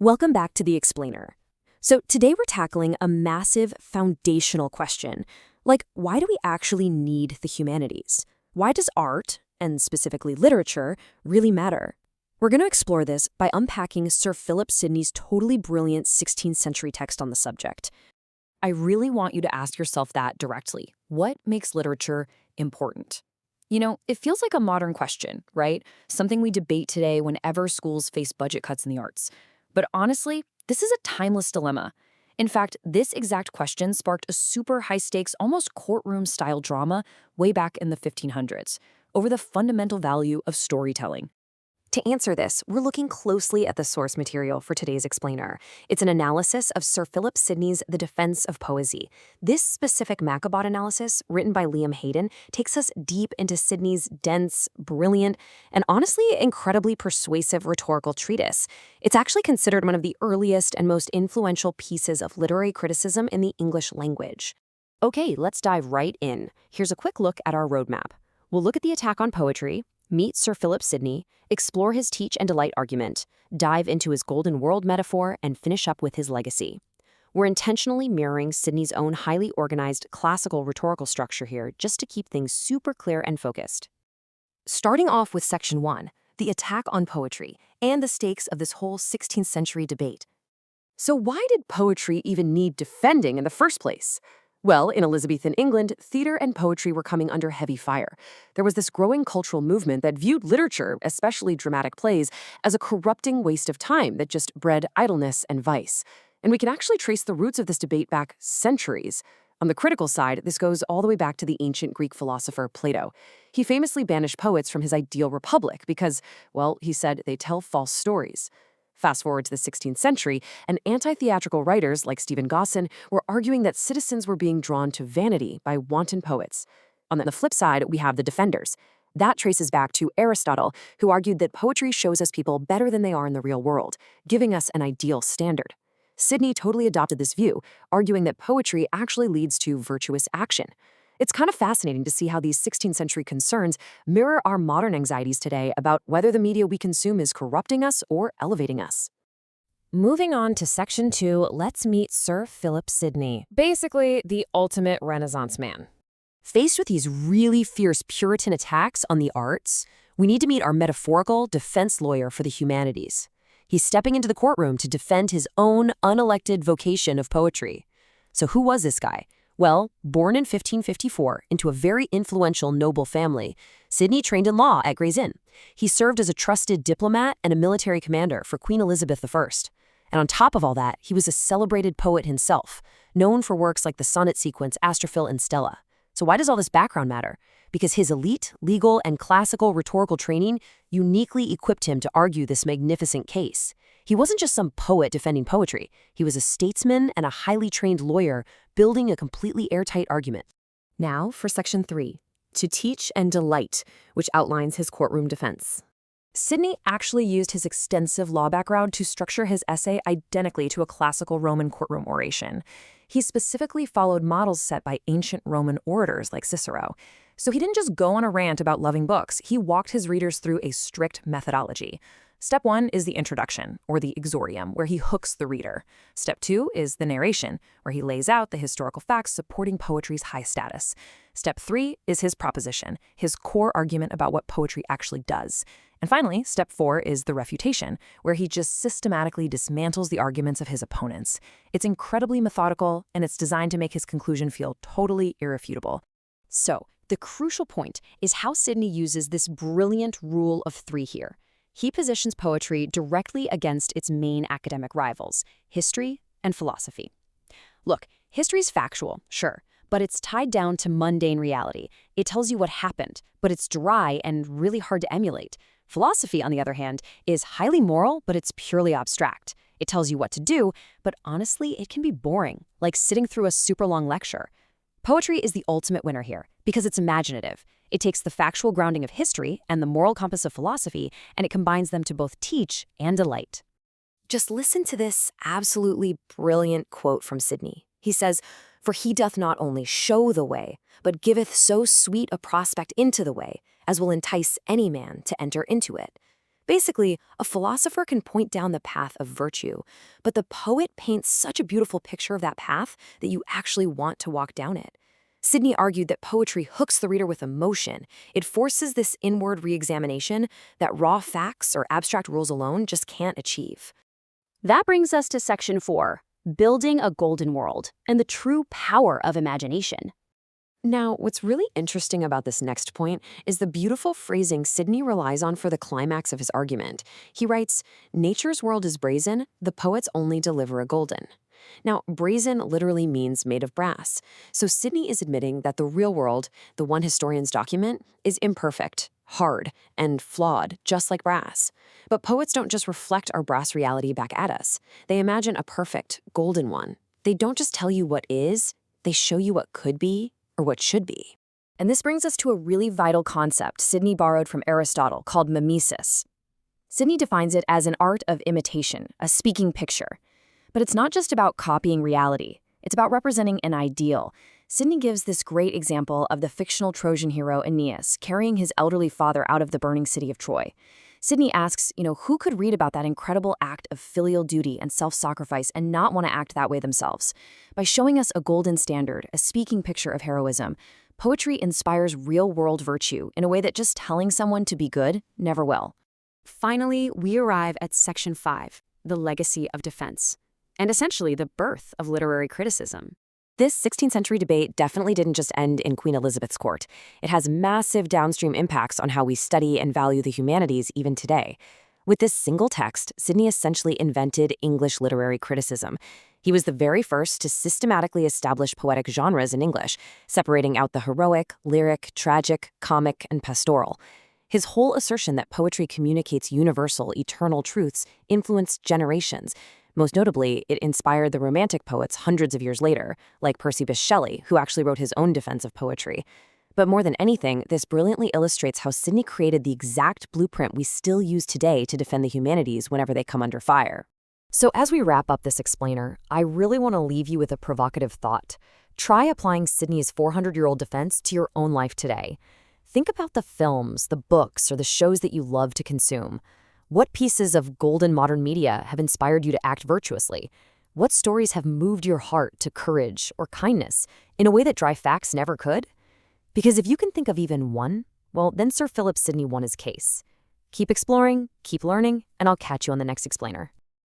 Welcome back to The Explainer. So today we're tackling a massive foundational question, like why do we actually need the humanities? Why does art, and specifically literature, really matter? We're going to explore this by unpacking Sir Philip Sidney's totally brilliant 16th century text on the subject. I really want you to ask yourself that directly. What makes literature important? It feels like a modern question, right? Something we debate today whenever schools face budget cuts in the arts. But honestly, this is a timeless dilemma. In fact, this exact question sparked a super high-stakes, almost courtroom-style drama way back in the 1500s over the fundamental value of storytelling. To answer this, we're looking closely at the source material for today's explainer. It's an analysis of Sir Philip Sidney's The Defense of Poesy. This specific Macabot analysis, written by Liam Hayden, takes us deep into Sidney's dense, brilliant, and honestly incredibly persuasive rhetorical treatise. It's actually considered one of the earliest and most influential pieces of literary criticism in the English language. Okay, let's dive right in. Here's a quick look at our roadmap. We'll look at the attack on poetry, meet Sir Philip Sidney, explore his teach and delight argument, dive into his golden world metaphor, and finish up with his legacy. We're intentionally mirroring Sidney's own highly organized classical rhetorical structure here just to keep things super clear and focused. Starting off with Section 1, the attack on poetry, and the stakes of this whole 16th century debate. So why did poetry even need defending in the first place? Well, in Elizabethan England, theater and poetry were coming under heavy fire. There was this growing cultural movement that viewed literature, especially dramatic plays, as a corrupting waste of time that just bred idleness and vice. And we can actually trace the roots of this debate back centuries. On the critical side, this goes all the way back to the ancient Greek philosopher Plato. He famously banished poets from his ideal republic because, well, he said they tell false stories. Fast forward to the 16th century, and anti-theatrical writers like Stephen Gosson were arguing that citizens were being drawn to vanity by wanton poets. On the flip side, we have the defenders. That traces back to Aristotle, who argued that poetry shows us people better than they are in the real world, giving us an ideal standard. Sidney totally adopted this view, arguing that poetry actually leads to virtuous action. It's kind of fascinating to see how these 16th century concerns mirror our modern anxieties today about whether the media we consume is corrupting us or elevating us. Moving on to Section 2, let's meet Sir Philip Sidney, basically the ultimate Renaissance man. Faced with these really fierce Puritan attacks on the arts, we need to meet our metaphorical defense lawyer for the humanities. He's stepping into the courtroom to defend his own unelected vocation of poetry. So who was this guy? Well, born in 1554 into a very influential noble family, Sidney trained in law at Gray's Inn. He served as a trusted diplomat and a military commander for Queen Elizabeth I. And on top of all that, he was a celebrated poet himself, known for works like the sonnet sequence Astrophil and Stella. So why does all this background matter? Because his elite, legal, and classical rhetorical training uniquely equipped him to argue this magnificent case. He wasn't just some poet defending poetry. He was a statesman and a highly trained lawyer building a completely airtight argument. Now for Section 3, to teach and delight, which outlines his courtroom defense. Sidney actually used his extensive law background to structure his essay identically to a classical Roman courtroom oration. He specifically followed models set by ancient Roman orators like Cicero. So he didn't just go on a rant about loving books, he walked his readers through a strict methodology. Step 1 is the introduction, or the exordium, where he hooks the reader. Step 2 is the narration, where he lays out the historical facts supporting poetry's high status. Step 3 is his proposition, his core argument about what poetry actually does. And finally, Step 4 is the refutation, where he just systematically dismantles the arguments of his opponents. It's incredibly methodical, and it's designed to make his conclusion feel totally irrefutable. So, the crucial point is how Sidney uses this brilliant rule of 3 here. He positions poetry directly against its main academic rivals, history and philosophy. Look, history's factual, sure, but it's tied down to mundane reality. It tells you what happened, but it's dry and really hard to emulate. Philosophy, on the other hand, is highly moral, but it's purely abstract. It tells you what to do, but honestly, it can be boring, like sitting through a super long lecture. Poetry is the ultimate winner here because it's imaginative. It takes the factual grounding of history and the moral compass of philosophy, and it combines them to both teach and delight. Just listen to this absolutely brilliant quote from Sidney. He says, "For he doth not only show the way, but giveth so sweet a prospect into the way, as will entice any man to enter into it." Basically, a philosopher can point down the path of virtue, but the poet paints such a beautiful picture of that path that you actually want to walk down it. Sideney argued that poetry hooks the reader with emotion. It forces this inward re-examination that raw facts or abstract rules alone just can't achieve. That brings us to Section 4, Building a Golden World and the True Power of Imagination. Now, what's really interesting about this next point is the beautiful phrasing Sideney relies on for the climax of his argument. He writes, "Nature's world is brazen, the poets only deliver a golden." Now, brazen literally means made of brass. So Sideney is admitting that the real world, the one historians document, is imperfect, hard, and flawed, just like brass. But poets don't just reflect our brass reality back at us. They imagine a perfect, golden one. They don't just tell you what is, they show you what could be, or what should be. And this brings us to a really vital concept Sideney borrowed from Aristotle called mimesis. Sideney defines it as an art of imitation, a speaking picture. But it's not just about copying reality. It's about representing an ideal. Sideney gives this great example of the fictional Trojan hero Aeneas carrying his elderly father out of the burning city of Troy. Sideney asks, who could read about that incredible act of filial duty and self-sacrifice and not want to act that way themselves? By showing us a golden standard, a speaking picture of heroism, poetry inspires real-world virtue in a way that just telling someone to be good never will. Finally, we arrive at Section 5, the legacy of defense, and essentially the birth of literary criticism. This 16th century debate definitely didn't just end in Queen Elizabeth's court. It has massive downstream impacts on how we study and value the humanities even today. With this single text, Sideney essentially invented English literary criticism. He was the very first to systematically establish poetic genres in English, separating out the heroic, lyric, tragic, comic, and pastoral. His whole assertion that poetry communicates universal, eternal truths influenced generations. Most notably, it inspired the Romantic poets hundreds of years later, like Percy Bysshe Shelley, who actually wrote his own defense of poetry. But more than anything, this brilliantly illustrates how Sideney created the exact blueprint we still use today to defend the humanities whenever they come under fire. So as we wrap up this explainer, I really want to leave you with a provocative thought. Try applying Sideney's 400-year-old defense to your own life today. Think about the films, the books, or the shows that you love to consume. What pieces of golden modern media have inspired you to act virtuously? What stories have moved your heart to courage or kindness in a way that dry facts never could? Because if you can think of even one, well, then Sir Philip Sidney won his case. Keep exploring, keep learning, and I'll catch you on the next explainer.